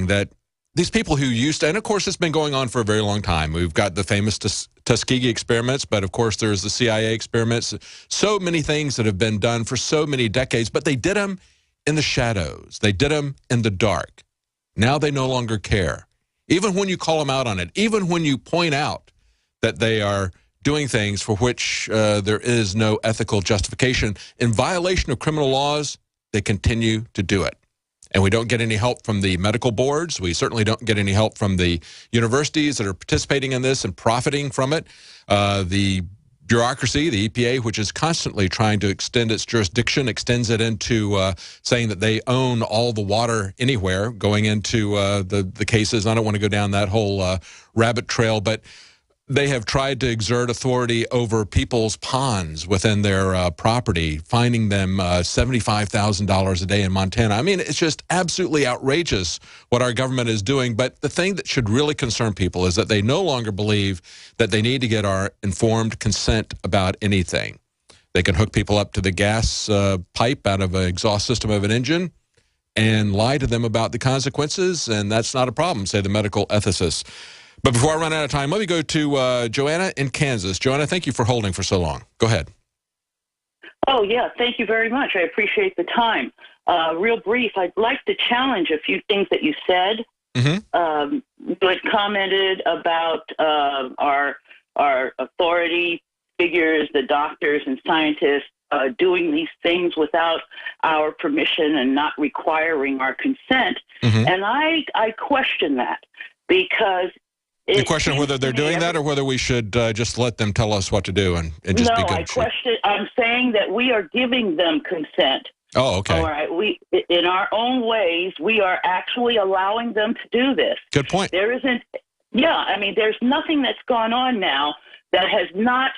frustrating that these people who used to, and of course it's been going on for a very long time. We've got the famous Tuskegee experiments, but of course there's the CIA experiments. So many things that have been done for so many decades, but they did them in the shadows. They did them in the dark. Now they no longer care. Even when you call them out on it, even when you point out that they are doing things for which there is no ethical justification, in violation of criminal laws, they continue to do it. And we don't get any help from the medical boards. We certainly don't get any help from the universities that are participating in this and profiting from it. The bureaucracy, the EPA, which is constantly trying to extend its jurisdiction, extends it into saying that they own all the water anywhere, going into the cases. I don't want to go down that whole rabbit trail, but they have tried to exert authority over people's ponds within their property, fining them $75,000 a day in Montana. I mean, it's just absolutely outrageous what our government is doing. But the thing that should really concern people is that they no longer believe that they need to get our informed consent about anything. They can hook people up to the gas pipe out of an exhaust system of an engine and lie to them about the consequences, and that's not a problem, say the medical ethicists. But before I run out of time, let me go to Joanna in Kansas. Joanna, thank you for holding for so long. Go ahead. Oh, yeah, thank you very much. I appreciate the time. Real brief, I'd like to challenge a few things that you said. Mm-hmm. You had commented about our authority figures, the doctors and scientists, doing these things without our permission and not requiring our consent. Mm-hmm. And I question that because... You question whether they're doing that or whether we should just let them tell us what to do and just be good? No, I'm saying that we are giving them consent. Oh, okay. All right. In our own ways, we are actually allowing them to do this. Good point. There's nothing that's gone on now that has not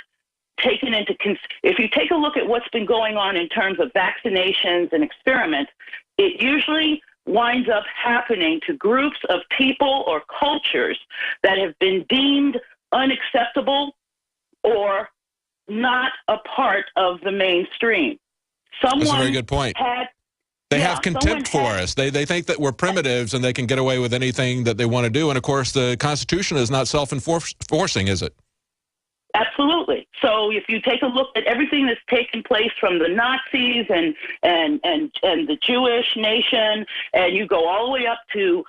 taken into if you take a look at what's been going on in terms of vaccinations and experiments, it usually winds up happening to groups of people or cultures that have been deemed unacceptable or not a part of the mainstream. That's a very good point. They have contempt for us. They think that we're primitives and they can get away with anything that they want to do. And, of course, the Constitution is not self-enforcing, is it? Absolutely. So if you take a look at everything that's taken place from the Nazis and the Jewish nation, and you go all the way up to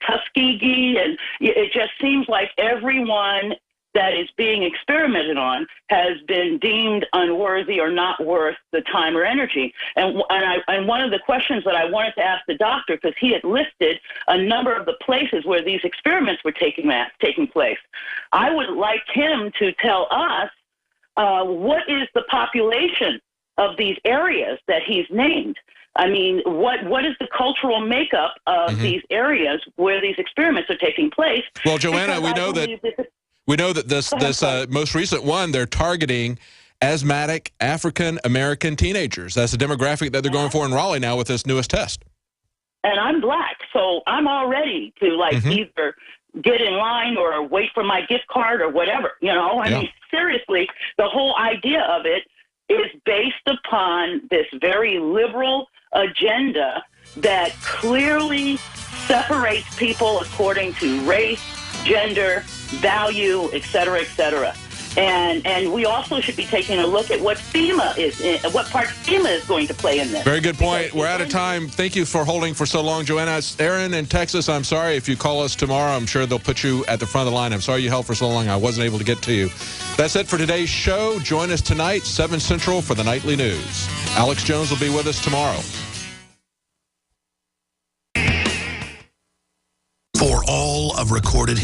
Tuskegee, and it just seems like everyone that is being experimented on has been deemed unworthy or not worth the time or energy. And one of the questions that I wanted to ask the doctor, because he had listed a number of the places where these experiments were taking place, I would like him to tell us what is the population of these areas that he's named. I mean, what is the cultural makeup of these areas where these experiments are taking place? Well, Joanna, we know that this most recent one, they're targeting asthmatic African-American teenagers. That's the demographic that they're going for in Raleigh now with this newest test. And I'm black, so I'm all ready to either get in line or wait for my gift card or whatever. I mean, seriously, the whole idea of it is based upon this very liberal agenda that clearly separates people according to race, gender, value, et cetera, et cetera. And we also should be taking a look at what FEMA is what part FEMA is going to play in this. Very good point. We're out of time. Thank you for holding for so long, Joanna. It's Aaron in Texas. I'm sorry if you call us tomorrow. I'm sure they'll put you at the front of the line. I'm sorry you held for so long. I wasn't able to get to you. That's it for today's show. Join us tonight, 7 Central, for the Nightly News. Alex Jones will be with us tomorrow. For all of recorded